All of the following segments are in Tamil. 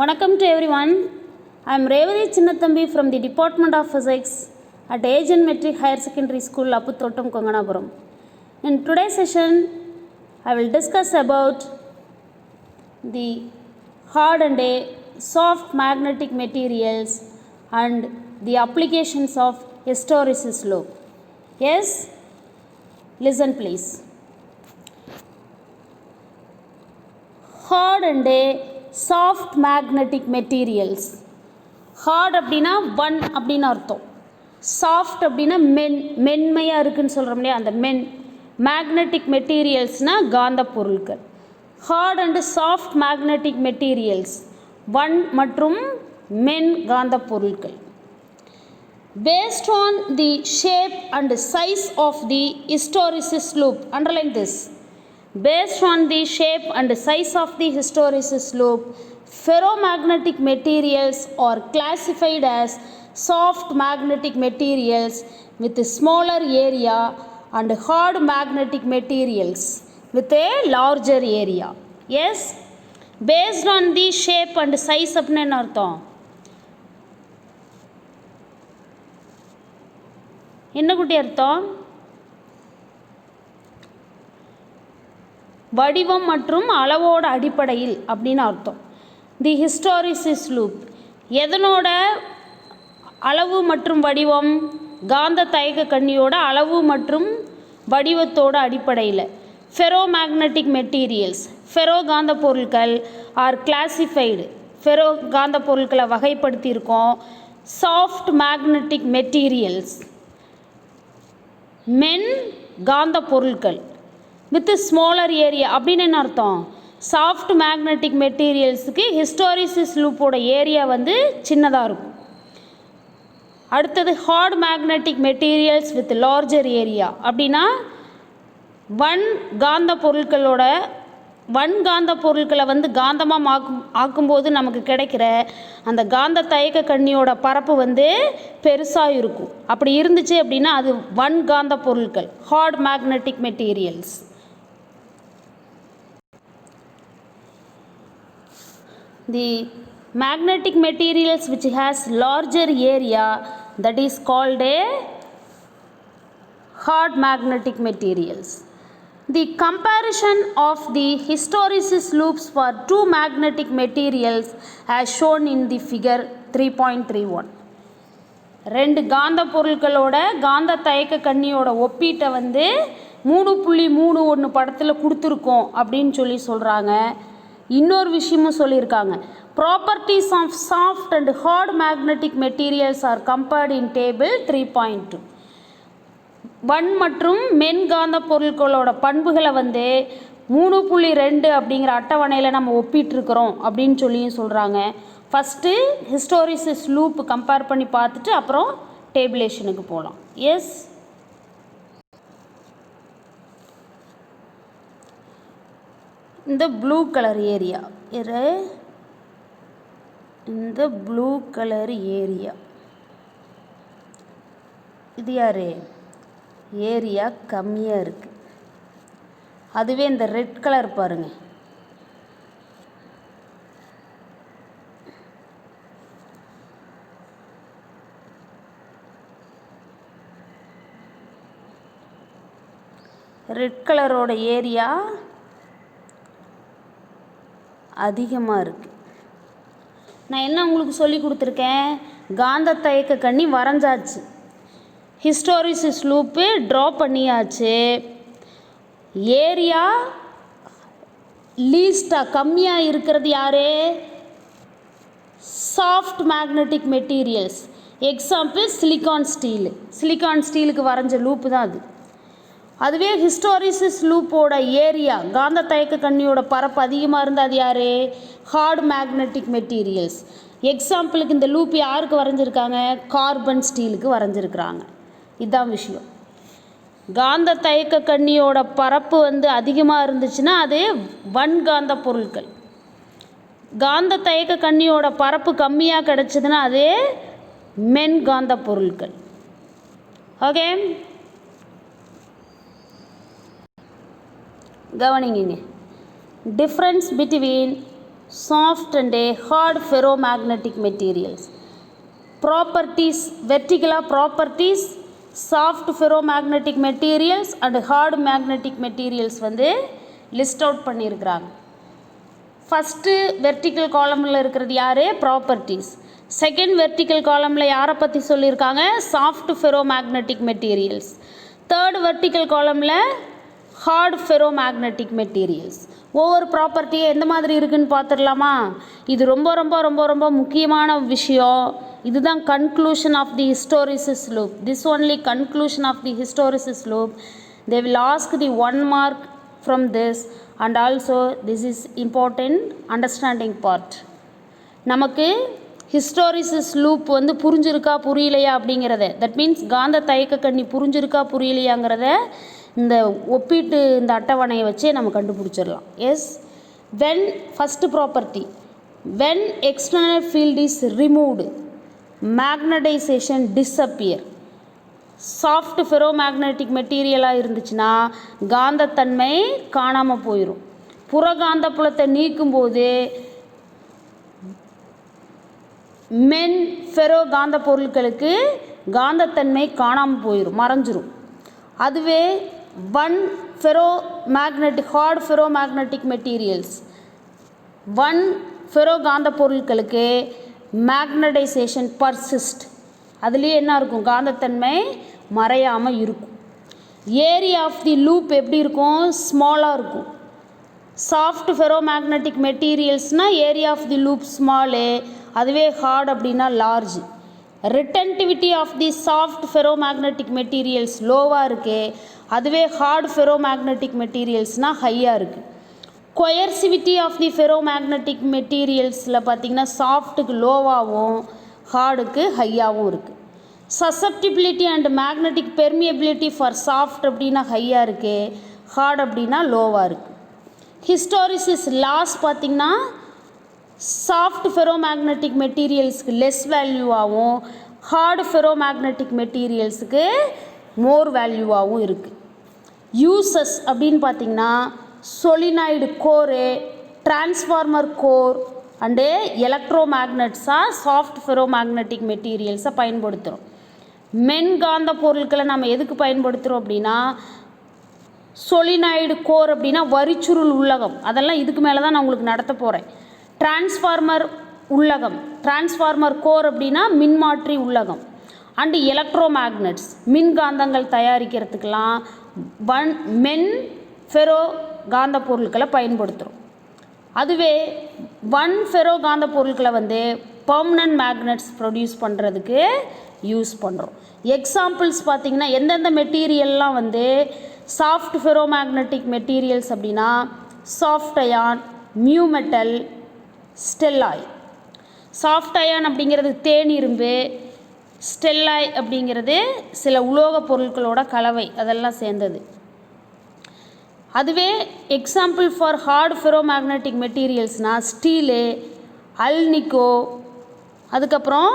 Welcome to everyone. I am Revati Chinnathambi from the Department of Physics at Agent Metric Higher Secondary School, Apputhotam, Konganapuram. In today's session, I will discuss about the hard and soft magnetic materials and the applications of hysteresis law. Yes? Listen please. Hard and soft magnetic materials. Hard அப்படினா one அப்படினு அர்த்தம். Soft அப்படினா மென்மையா இருக்குன்னு சொல்றோம் இல்லையா, அந்த magnetic materialsனா காந்த பொருட்கள். Hard and soft magnetic materials one மற்றும் காந்த பொருட்கள். Based on the shape and size of the hysteresis loop, underline this. Based on the shape and size of the hysteresis loop, ferromagnetic materials are classified as soft magnetic materials with a smaller area and hard magnetic materials with a larger area. Yes? Based on the shape and size அப்படினு என்ன அர்த்தம்? என்ன குட்டி அர்த்தம்? வடிவம் மற்றும் அளவோட அடிப்படையில் அப்படின்னு அர்த்தம். தி ஹிஸ்டோரிசிஸ் லூப் எதனோட அளவு மற்றும் வடிவம்? காந்த தயக்க கண்ணியோட அளவு மற்றும் வடிவத்தோட அடிப்படையில். ஃபெரோ மேக்னட்டிக் மெட்டீரியல்ஸ், ஃபெரோ காந்த பொருட்கள் ஆர் கிளாசிஃபைடு, ஃபெரோ காந்த பொருட்களை வகைப்படுத்தியிருக்கோம். சாஃப்ட் மேக்னட்டிக் மெட்டீரியல்ஸ் காந்த பொருட்கள் வித் ஸ்மாலர் ஏரியா அப்படின்னு என்ன அர்த்தம்? சாஃப்ட் மேக்னட்டிக் மெட்டீரியல்ஸுக்கு ஹிஸ்டோரிசிஸ் லூப்போட ஏரியா சின்னதாக இருக்கும். அடுத்தது hard magnetic materials with larger area அப்படின்னா காந்த பொருட்களை காந்தமாக ஆக்கும்போது நமக்கு கிடைக்கிற அந்த காந்த தயக்க கண்ணியோட பரப்பு பெருசாக இருக்கும். அப்படி இருந்துச்சு அப்படின்னா அது காந்த பொருட்கள், hard magnetic materials. The magnetic materials which has larger area, that is called a hard magnetic materials. The comparison of the hysteresis loops for two magnetic materials as shown in the figure 3.31. ரெண்டு காந்த பொருட்களோட காந்த தயக்க கண்ணியோட ஒப்பீட்டை 3.31 படத்தில் கொடுத்துருக்கோம் அப்படின்னு சொல்கிறாங்க. இன்னொரு விஷயமும் சொல்லியிருக்காங்க. Properties of soft and hard magnetic materials are compared in table 3.2. மற்றும் காந்த பொருட்களோட பண்புகளை 3.2 அப்படிங்கிற அட்டவணையில் நம்ம ஒப்பிட்டுருக்கிறோம் அப்படின்னு சொல்கிறாங்க. ஃபஸ்ட்டு ஹிஸ்டோரிசிஸ் லூப் கம்பேர் பண்ணி பார்த்துட்டு அப்புறம் டேபிளேஷனுக்கு போகலாம். எஸ், இந்த ப்ளூ கலர் ஏரியா, இந்த ப்ளூ கலர் ஏரியா இது யார்? ஏரியா கம்மியாக இருக்குது. அதுவே இந்த ரெட் கலர் பாருங்கள், ரெட் கலரோட ஏரியா அதிகமாக இருக்குது. நான் என்ன உங்களுக்கு சொல்லி கொடுத்துருக்கேன்? காந்த தயக்க கண்ணி வரைஞ்சாச்சு, ஹிஸ்டோரிசிஸ் லூப்பு ட்ரா பண்ணியாச்சு, ஏரியா லீஸ்டாக கம்மியாக இருக்கிறது யார்? Soft magnetic materials. Example silicon ஸ்டீலுக்கு வரைஞ்ச லூப்பு தான் அது. அதுவே ஹிஸ்டோரிசிஸ் லூப்போட ஏரியா காந்த தயக்க கண்ணியோட பரப்பு அதிகமாக இருந்தால் அது யார்? Hard magnetic materials. எக்ஸாம்பிளுக்கு இந்த லூப் யாருக்கு வரைஞ்சிருக்காங்க? கார்பன் ஸ்டீலுக்கு வரைஞ்சிருக்கிறாங்க. இதுதான் விஷயம். காந்த தயக்க கண்ணியோட பரப்பு அதிகமாக இருந்துச்சுன்னா அது காந்த பொருட்கள். காந்த தயக்க கண்ணியோட பரப்பு கம்மியாக கிடச்சிதுன்னா அது காந்த பொருட்கள். ஓகே, கவனிங்க. Difference between soft and hard ferromagnetic materials. Properties, vertical properties, soft ferromagnetic materials and hard magnetic materials வந்து list out பண்ணியிருக்கிறாங்க. ஃபஸ்ட்டு வெர்டிக்கல் காலமில் இருக்கிறது யார்? ப்ராப்பர்ட்டிஸ். செகண்ட் வெர்டிக்கல் காலமில் யாரை பற்றி சொல்லியிருக்காங்க? Soft ferromagnetic materials. Third vertical காலமில் ஹார்ட் ஃபெரோமேக்னெட்டிக் மெட்டீரியல்ஸ். ஒவ்வொரு ப்ராப்பர்ட்டியும் எந்த மாதிரி இருக்குதுன்னு பார்த்துடலாமா? இது ரொம்ப ரொம்ப ரொம்ப ரொம்ப முக்கியமான விஷயம். இதுதான் conclusion of the hysteresis loop. This only conclusion of the hysteresis loop. They will ask the 1 mark from this and also this is important understanding part. நமக்கு ஹிஸ்டோரிசிஸ் லூப் வந்து புரிஞ்சிருக்கா புரியலையா அப்படிங்கிறத, தட் மீன்ஸ் காந்த தயக்க கண்ணி புரிஞ்சிருக்கா புரியலையாங்கிறத இந்த ஒப்பீட்டு இந்த அட்டவணையை வச்சே நம்ம கண்டுபிடிச்சிடலாம். Yes, when first property, when external field is removed magnetisation disappear. Soft ferromagnetic மெட்டீரியலாக இருந்துச்சுன்னா காந்தத்தன்மை காணாமல் போயிடும். புறகாந்த புலத்தை நீக்கும்போது மென் ஃபெரோ காந்த பொருட்களுக்கு காந்தத்தன்மை காணாமல் போயிடும், மறைஞ்சிரும். அதுவே one ferromagnetic hard ferro magnetic materials, one ferro காந்த பொருட்களுக்கு மேக்னடைசேஷன் பர்சிஸ்ட், அதுலேயே என்ன இருக்கும்? காந்தத்தன்மை மறையாமல் இருக்கும். ஏரியா ஆஃப் தி லூப் எப்படி இருக்கும்? ஸ்மாலாக இருக்கும். சாஃப்ட் ஃபெரோ மேக்னெட்டிக் மெட்டீரியல்ஸ்னால் area of the loop small, அதுவே ஹார்ட் அப்படின்னா large. Retentivity of the soft ferro magnetic materials லோவாக இருக்குது, அதுவே ஹார்ட் ஃபெரோ மேக்னெட்டிக் மெட்டீரியல்ஸ்னால் ஹையாக இருக்குது. Coercivity of the ferro magnetic மெட்டீரியல்ஸில் பார்த்திங்கன்னா சாஃப்ட்டுக்கு லோவாகவும் ஹார்டுக்கு ஹையாகவும் இருக்குது. Susceptibility and magnetic permeability for soft அப்படின்னா ஹையாக இருக்குது, ஹார்ட் அப்படின்னா லோவாக இருக்குது. ஹிஸ்டாரிசிஸ் லாஸ் பார்த்திங்கன்னா சாஃப்ட் ஃபெரோ மேக்னெட்டிக் மெட்டீரியல்ஸுக்கு லெஸ் வேல்யூவாகவும் ஹார்டு ஃபெரோ மேக்னெட்டிக் மெட்டீரியல்ஸுக்கு மோர் வேல்யூவாகவும் இருக்குது. யூசஸ் அப்படின்னு பார்த்திங்கன்னா solenoid core, transformer core and electro மேக்னட்ஸாக சாஃப்ட் ஃபெரோ மேக்னெட்டிக் மெட்டீரியல்ஸை பயன்படுத்துகிறோம். மென்காந்த பொருட்களை நம்ம எதுக்கு பயன்படுத்துகிறோம் அப்படின்னா, சொலினாய்டு கோர் அப்படின்னா வரிச்சுருள் உள்ளகம், அதெல்லாம் இதுக்கு மேலே தான் நான் உங்களுக்கு நடத்த போகிறேன். டிரான்ஸ்ஃபார்மர் உள்ளகம், டிரான்ஸ்ஃபார்மர் கோர் அப்படின்னா மின்மாற்றி உள்ளகம். அண்டு எலக்ட்ரோ மேக்னட்ஸ், மின்காந்தங்கள் தயாரிக்கிறதுக்கெலாம் மென் ஃபெரோ காந்த பொருட்களை பயன்படுத்துகிறோம். அதுவே ஒன் ஃபெரோ காந்த பொருட்களை வந்து பர்மனன்ட் மேக்னட்ஸ் ப்ரொடியூஸ் பண்ணுறதுக்கு யூஸ் பண்ணுறோம். எக்ஸாம்பிள்ஸ் பார்த்திங்கன்னா எந்தெந்த மெட்டீரியல்லாம் வந்து சாஃப்ட் ஃபெரோ மேக்னெட்டிக் மெட்டீரியல்ஸ் அப்படின்னா soft iron, mu metal, stalloy. Soft iron அப்படிங்கிறது தேனிரும்பு, ஸ்டெல்லாய் அப்படிங்கிறது சில உலோக பொருட்களோட கலவை, அதெல்லாம் சேர்ந்தது. அதுவே example for hard ferro magnetic மெட்டீரியல்ஸ்னால் ஸ்டீலு, அல்னிக்கோ, அதுக்கப்புறம்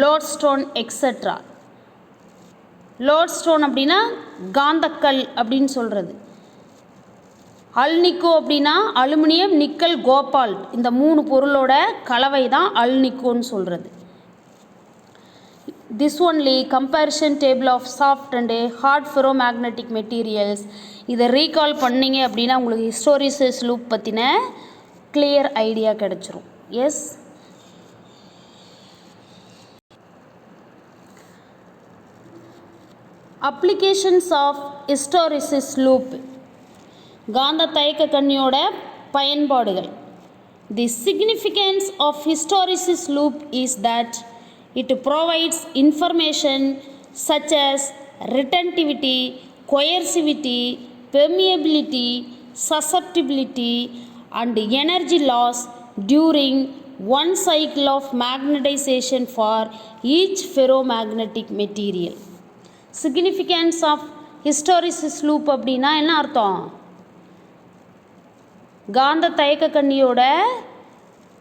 லோட்ஸ்டோன் எக்ஸட்ரா. லோட்ஸ்டோன் அப்படின்னா காந்தக்கல் அப்படின்னு சொல்கிறது. அல்னிக்கோ அப்படின்னா அலுமினியம், நிக்கல், கோபால்ட், இந்த 3 பொருளோட கலவை தான் அல்னிக்கோன்னு சொல்கிறது. This only comparison table of soft and hard ferro magnetic materials. இதை ரீகால் பண்ணிங்க அப்படின்னா உங்களுக்கு ஹிஸ்டோரிசிஸ் லூப் பற்றின கிளியர் ஐடியா கிடச்சிரும். Yes, applications of hysteresis loop, காந்த தயக்க கண்ணியோட பயன்பாடுகள். The significance of hysteresis loop is that it provides information such as retentivity, coercivity, permeability, susceptibility and energy loss during one cycle of magnetization for each ferromagnetic material. Significance of hysteresis loop அப்படின்னா என்ன அர்த்தம்? காந்த தயக்க கண்ணியோட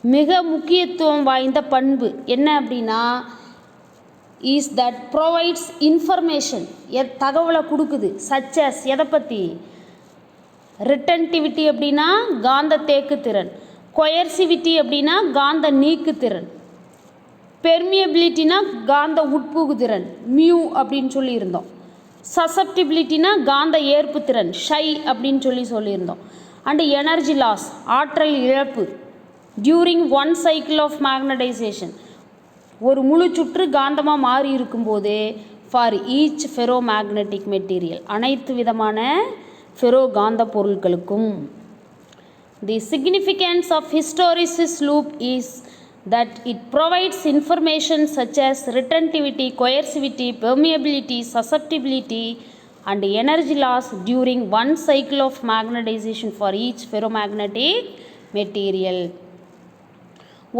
மிக முக்கியத்துவம் வாய்ந்த பண்பு என்ன அப்படின்னா, இஸ் தட் ப்ரொவைட்ஸ் இன்ஃபர்மேஷன், தகவலை கொடுக்குது. சச் as எதை பற்றி? ரிட்டன்டிவிட்டி அப்படின்னா காந்த தேக்குத்திறன், கொயர்சிவிட்டி அப்படின்னா காந்த நீக்குத்திறன். பெர்மியபிலிட்டினா காந்த உட்புகுதிறன் மியூ அப்படின்னு சொல்லியிருந்தோம். சசப்டிபிலிட்டினா காந்த ஏற்புத்திறன் ஷை அப்படின்னு சொல்லியிருந்தோம். அண்டு எனர்ஜி லாஸ் ஆற்றல் இழப்பு during one cycle of magnetisation ஒரு முழு சுற்று காந்தமாக மாறி இருக்கும்போது for each ferro magnetic material அனைத்து விதமான ஃபெரோ காந்த பொருட்களுக்கும். The significance of hysteresis loop is that it provides information such as retentivity, coercivity, permeability, susceptibility and energy loss during one cycle of magnetization for each ferromagnetic material.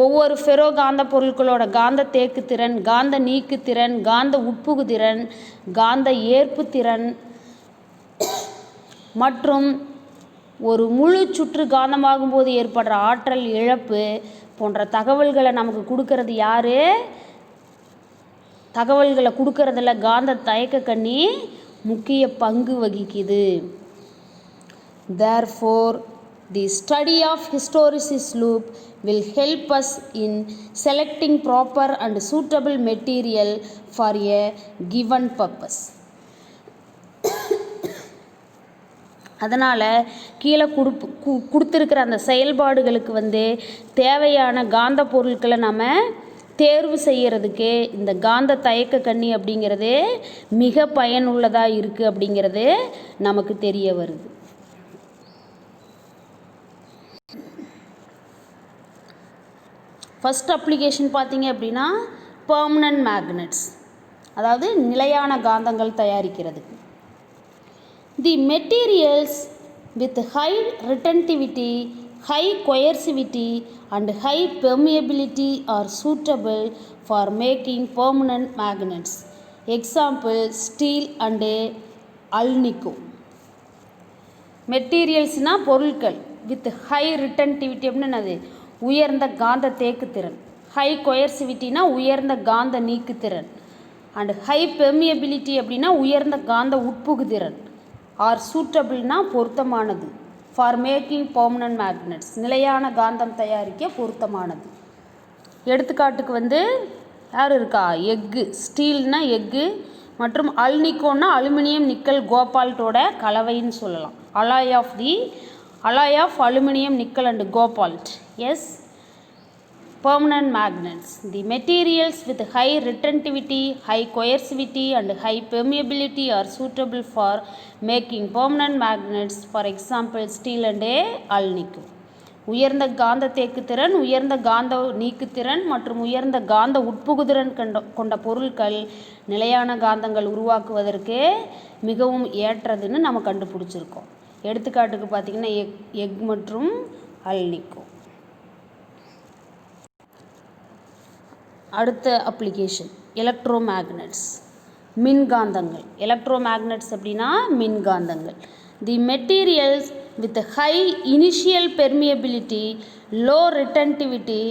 ஒவ்வொரு ஃபெரோ காந்த பொருட்களோட காந்த தேக்குத்திறன், காந்த நீக்குத்திறன், காந்த உட்புகுதிறன், காந்த ஏற்புத்திறன் மற்றும் ஒரு முழு சுற்று காந்தமாகும் போது ஏற்படுற ஆற்றல் இழப்பு போன்ற தகவல்களை நமக்கு கொடுக்கறது யார்? தகவல்களை கொடுக்கறதுல காந்த தயக்க கண்ணி முக்கிய பங்கு வகிக்குது. Therefore, the study of hysteresis loop will help us in selecting proper and suitable material for a given purpose. அதனால் கீழே கொடுத்துருக்கிற அந்த செயல்பாடுகளுக்கு தேவையான காந்த பொருட்களை நம்ம தேர்வு செய்கிறதுக்கு இந்த காந்த தயக்க கண்ணி அப்படிங்கிறது மிக பயனுள்ளதாக இருக்குது அப்படிங்கிறது நமக்கு தெரிய வருது. ஃபஸ்ட் அப்ளிகேஷன் பார்த்தீங்க அப்படின்னா பெர்மனன்ட் மேக்னெட்ஸ், அதாவது நிலையான காந்தங்கள் தயாரிக்கிறதுக்கு. The materials with high retentivity, high coercivity and high permeability are suitable for making permanent magnets. Example, steel and alnico. மெட்டீரியல்ஸ்னா பொருட்கள் வித் ஹை ரிட்டன்டிவிட்டி அப்படின்னது உயர்ந்த காந்த தேக்குத்திறன், ஹை கொயர்சிவிட்டினா உயர்ந்த காந்த நீக்குத்திறன், அண்ட் ஹை பெர்மியபிலிட்டி அப்படின்னா உயர்ந்த காந்த உட்புகுதிறன், ஆர் சூட்டபிள்னா பொருத்தமானது, ஃபார் மேக்கிங் பெர்மனன்ட் மேக்னெட்ஸ் நிலையான காந்தம் தயாரிக்க பொருத்தமானது. எடுத்துக்காட்டுக்கு யார் இருக்கா? எக்கு, ஸ்டீல்னா எக்கு மற்றும் அல்னிக்கோன்னா அலுமினியம் நிக்கல் கோபால்ட்டோட கலவைன்னு சொல்லலாம். Alloy of aluminium nickel and cobalt. Yes, permanent magnets. The materials with high retentivity, high coercivity and high permeability are suitable for making permanent magnets. For example, steel and alnico. உயர்ந்த காந்த தேக்குத்திறன், உயர்ந்த காந்த நீக்குத்திறன் மற்றும் உயர்ந்த காந்த உட்புகுதிறன் கொண்ட பொருட்கள் நிலையான காந்தங்கள் உருவாக்குவதற்கு மிகவும் ஏற்றதுன்னு நம்ம கண்டுபிடிச்சிருக்கோம். எடுத்துக்காட்டுக்கு பார்த்திங்கன்னா எக் மற்றும் அல்னிக்கோ. அடுத்த அப்ளிகேஷன் எலக்ட்ரோமேக்னெட்ஸ், மின்காந்தங்கள். எலக்ட்ரோமேக்னெட்ஸ் அப்படின்னா மின்காந்தங்கள். The materials with high initial permeability, low retentivity,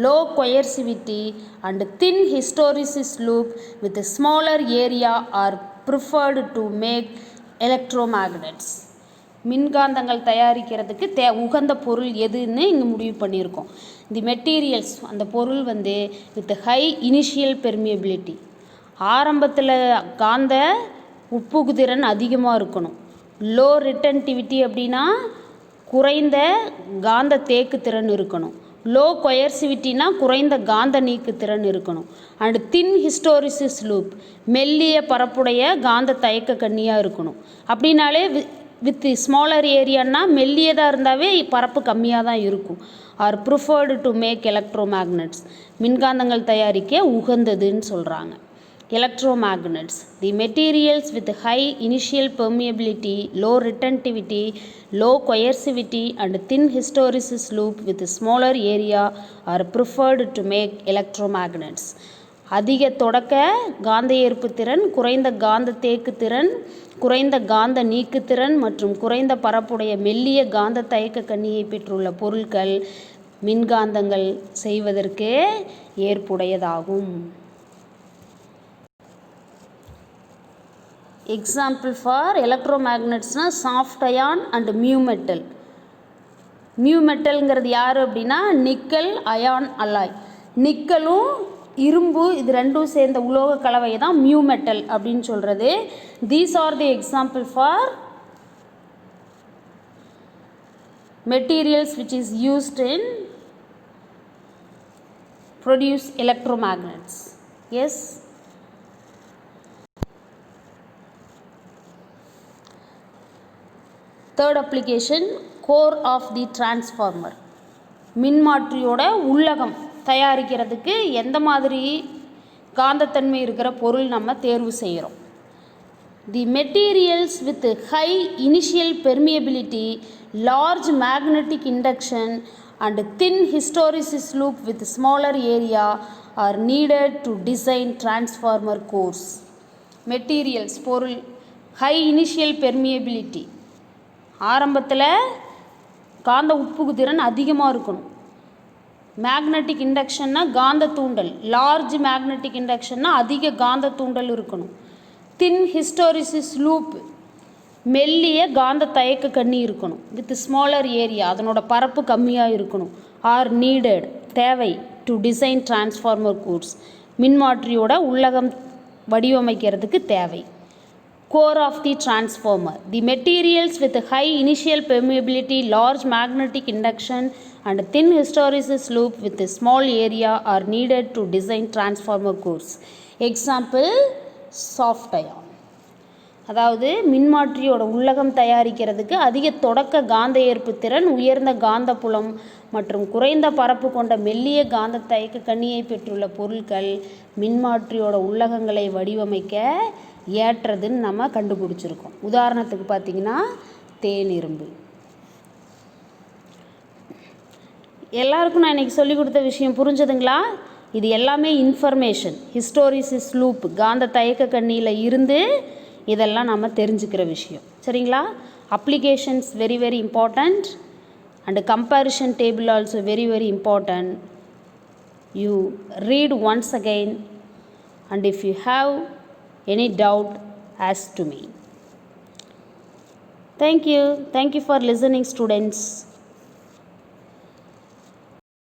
low coercivity and thin hysteresis loop with smaller area are preferred to make electromagnets. மின்காந்தங்கள் தயாரிக்கிறதுக்கு உகந்த பொருள் எதுன்னு இங்கே முடிவு பண்ணியிருக்கோம். தி மெட்டீரியல்ஸ் அந்த பொருள் வித் ஹை இனிஷியல் பெர்மியபிலிட்டி, ஆரம்பத்தில் காந்த உட்புகுதிறன் அதிகமாக இருக்கணும். லோ ரிட்டன்டிவிட்டி அப்படின்னா குறைந்த காந்த தேக்குத்திறன் இருக்கணும். லோ கொயர்சிவிட்டினா குறைந்த காந்த நீக்குத்திறன் இருக்கணும். அண்ட் தின் ஹிஸ்டோரிசிஸ் லூப் மெல்லிய பரப்புடைய காந்த தயக்க கண்ணியாக இருக்கணும். அப்படின்னாலே வித் ஸ்மாலர் ஏரியானா மெல்லியதாக இருந்தாவே பரப்பு கம்மியாக தான் இருக்கும். Are preferred to make electromagnets மின்காந்தங்கள் தயாரிக்க உகந்ததுன்னு சொல்கிறாங்க. Electromagnets the materials with high initial permeability, low retentivity, low coercivity and thin hysteresis loop with smaller area are preferred to make electromagnets. அதிக தொடக்க காந்த ஏற்புத்திறன், குறைந்த காந்த தேக்குத்திறன், குறைந்த காந்த நீக்குத்திறன் மற்றும் குறைந்த பரப்புடைய மெல்லிய காந்த தயக்க கண்ணியை பெற்றுள்ள பொருட்கள் மின்காந்தங்கள் செய்வதற்கு ஏற்புடையதாகும். எக்ஸாம்பிள் ஃபார் எலக்ட்ரோமேக்னெட்ஸ்னால் soft iron and mu metal. Mu மெட்டல்ங்கிறது யார் அப்படின்னா நிக்கல் அயான் அலாய். நிக்கலும் இரும்பு இது ரெண்டும் சேர்ந்த உலோக கலவையை தான் மியூ மெட்டல் அப்படின்னு சொல்கிறது. These are the example for materials which is used in produce electromagnets. Yes. Third application, core of the transformer. மின்மாற்றியோட உள்ளகம் தயாரிக்கிறதுக்கு எந்த மாதிரி காந்தத்தன்மை இருக்கிற பொருள் நம்ம தேர்வு செய்கிறோம். The materials with high initial permeability, large magnetic induction and thin hysteresis loop with smaller area are needed to design transformer cores. Materials பொருள் high initial permeability, ஆரம்பத்தில் காந்த உட்புகுதிறன் அதிகமாக இருக்கணும். மேக்னட்டிக் இண்டக்ஷன்னா காந்த தூண்டல், லார்ஜ் மேக்னட்டிக் இண்டக்ஷன்னா அதிக காந்த தூண்டல் இருக்கணும். தின் ஹிஸ்டோரிசிஸ் லூப் மெல்லிய காந்த தயக்க கண்ணி இருக்கணும். வித் ஸ்மாலர் ஏரியா அதனோட பரப்பு கம்மியாக இருக்கணும். ஆர் நீடட் தேவை டு டிசைன் டிரான்ஸ்ஃபார்மர் கோர்ஸ் மின்மாற்றியோட உள்ளகம் வடிவமைக்கிறதுக்கு தேவை. Core of the transformer the materials with high initial permeability, large magnetic induction and thin hysteresis loop with small area are needed to design transformer cores. Example soft iron. அதாவது மின்மாற்றியோட உள்ளகம் தயாரிக்கிறதுக்கு அதிக தொடக்க காந்த ஏற்பு திறன், உயர்ந்த காந்த புலம் மற்றும் குறைந்த பரப்பு கொண்ட மெல்லிய காந்த தயக்க கண்ணியை பெற்றுள்ள பொருட்கள் மின்மாற்றியோட உள்ளகங்களை வடிவமைக்க ஏற்றதுன்னு நம்ம கண்டுபிடிச்சிருக்கோம். உதாரணத்துக்கு பார்த்திங்கன்னா தேனிரும்பு. எல்லாருக்கும் நான் இன்றைக்கி சொல்லிக் கொடுத்த விஷயம் புரிஞ்சதுங்களா? இது எல்லாமே இன்ஃபர்மேஷன். ஹிஸ்டோரிசிஸ் லூப் காந்த தயக்க கண்ணியில் இருந்து இதெல்லாம் நம்ம தெரிஞ்சுக்கிற விஷயம். சரிங்களா? Applications very very important and comparison table also very very important. You read once again and if you have any doubt ask to me. Thank you for listening, students.